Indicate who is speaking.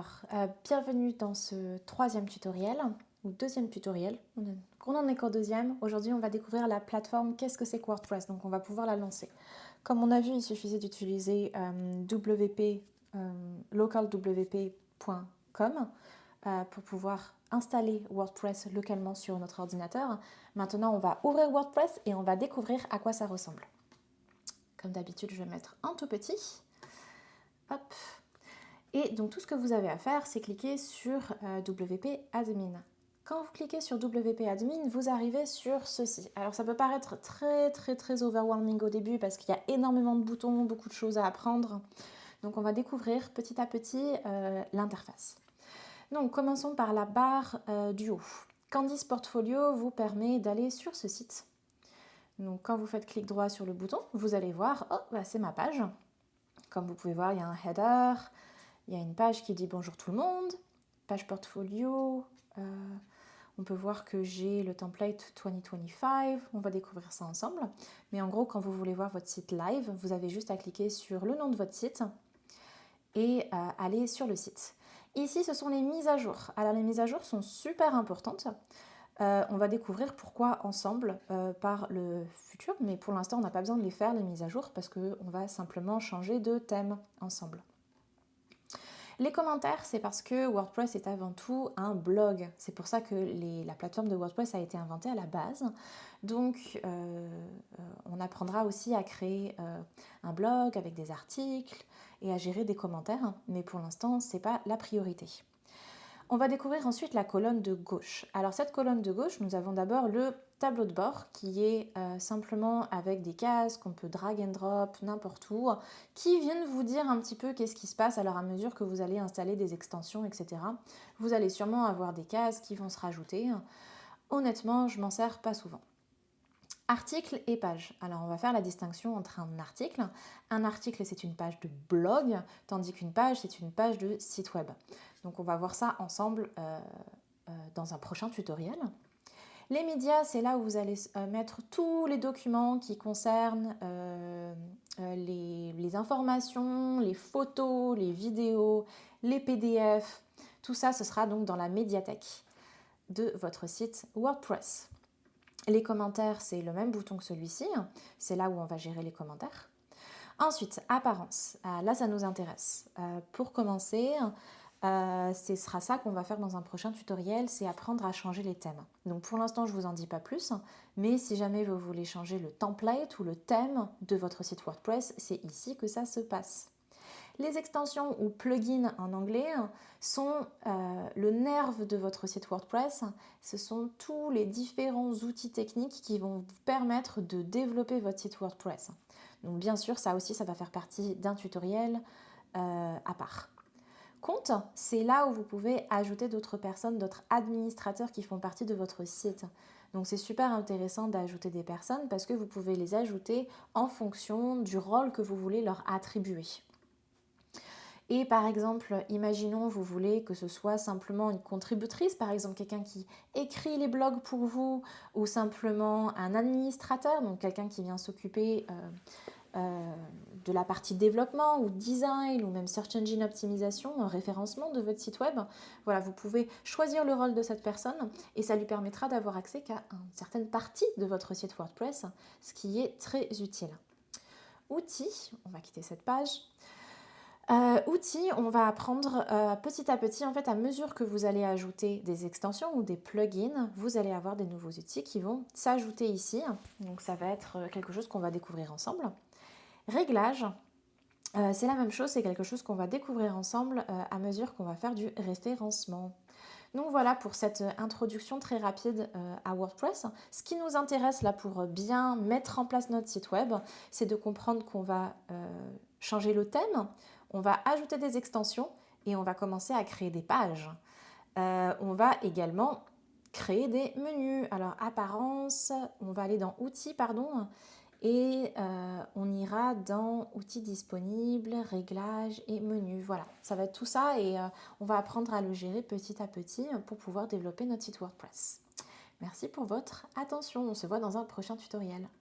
Speaker 1: Alors, bienvenue dans ce troisième tutoriel, ou deuxième tutoriel, on en est qu'au deuxième. Aujourd'hui, on va découvrir la plateforme Qu'est-ce que c'est que WordPress, donc on va pouvoir la lancer. Comme on a vu, il suffisait d'utiliser localwp.com pour pouvoir installer WordPress localement sur notre ordinateur. Maintenant, on va ouvrir WordPress et on va découvrir à quoi ça ressemble. Comme d'habitude, je vais mettre un tout petit. Hop. Et donc tout ce que vous avez à faire, c'est cliquer sur WP Admin. Quand vous cliquez sur WP Admin, vous arrivez sur ceci. Alors ça peut paraître très overwhelming au début parce qu'il y a énormément de boutons, beaucoup de choses à apprendre. Donc on va découvrir petit à petit l'interface. Donc commençons par la barre du haut. Candice Portfolio vous permet d'aller sur ce site. Donc quand vous faites clic droit sur le bouton, vous allez voir, oh bah, c'est ma page. Comme vous pouvez voir, il y a un header. Il y a une page qui dit bonjour tout le monde, page portfolio, on peut voir que j'ai le template 2025, on va découvrir ça ensemble. Mais en gros, quand vous voulez voir votre site live, vous avez juste à cliquer sur le nom de votre site et aller sur le site. Ici, ce sont les mises à jour. Alors les mises à jour sont super importantes. On va découvrir pourquoi ensemble par le futur, mais pour l'instant, on n'a pas besoin de les faire, les mises à jour, parce qu'on va simplement changer de thème ensemble. Les commentaires, c'est parce que WordPress est avant tout un blog. C'est pour ça que la plateforme de WordPress a été inventée à la base. Donc, on apprendra aussi à créer un blog avec des articles et à gérer des commentaires. Mais pour l'instant, ce n'est pas la priorité. On va découvrir ensuite la colonne de gauche. Alors cette colonne de gauche, nous avons d'abord le tableau de bord qui est simplement avec des cases qu'on peut drag and drop n'importe où, qui viennent vous dire un petit peu qu'est-ce qui se passe à mesure que vous allez installer des extensions, etc. Vous allez sûrement avoir des cases qui vont se rajouter. Honnêtement, je m'en sers pas souvent. Article et page. Alors on va faire la distinction entre un article. Un article, c'est une page de blog, tandis qu'une page, c'est une page de site web. Donc on va voir ça ensemble dans un prochain tutoriel. Les médias, c'est là où vous allez mettre tous les documents qui concernent les informations, les photos, les vidéos, les PDF. Tout ça, ce sera donc dans la médiathèque de votre site WordPress. Les commentaires, c'est le même bouton que celui-ci. C'est là où on va gérer les commentaires. Ensuite, apparence. Là, ça nous intéresse. Pour commencer, ce sera ça qu'on va faire dans un prochain tutoriel, c'est apprendre à changer les thèmes. Donc pour l'instant, je ne vous en dis pas plus, mais si jamais vous voulez changer le template ou le thème de votre site WordPress, c'est ici que ça se passe. Les extensions ou plugins en anglais sont le nerf de votre site WordPress. Ce sont tous les différents outils techniques qui vont vous permettre de développer votre site WordPress. Donc bien sûr, ça aussi, ça va faire partie d'un tutoriel à part. Compte, c'est là où vous pouvez ajouter d'autres personnes, d'autres administrateurs qui font partie de votre site. Donc c'est super intéressant d'ajouter des personnes parce que vous pouvez les ajouter en fonction du rôle que vous voulez leur attribuer. Et par exemple, imaginons vous voulez que ce soit simplement une contributrice, par exemple quelqu'un qui écrit les blogs pour vous, ou simplement un administrateur, donc quelqu'un qui vient s'occuper de la partie développement ou design ou même search engine optimisation, référencement de votre site web. Voilà, vous pouvez choisir le rôle de cette personne et ça lui permettra d'avoir accès qu'à une certaine partie de votre site WordPress, ce qui est très utile. Outils, on va quitter cette page. Outils, on va apprendre petit à petit, en fait, à mesure que vous allez ajouter des extensions ou des plugins, vous allez avoir des nouveaux outils qui vont s'ajouter ici. Donc ça va être quelque chose qu'on va découvrir ensemble. Réglages, c'est la même chose, c'est quelque chose qu'on va découvrir ensemble à mesure qu'on va faire du référencement. Donc voilà pour cette introduction très rapide à WordPress. Ce qui nous intéresse là pour bien mettre en place notre site web, c'est de comprendre qu'on va changer le thème, on va ajouter des extensions et on va commencer à créer des pages. On va également créer des menus. Alors apparence, on va aller dans outils, pardon, et on ira dans outils disponibles, réglages et menus. Voilà, ça va être tout ça et on va apprendre à le gérer petit à petit pour pouvoir développer notre site WordPress. Merci pour votre attention, on se voit dans un prochain tutoriel.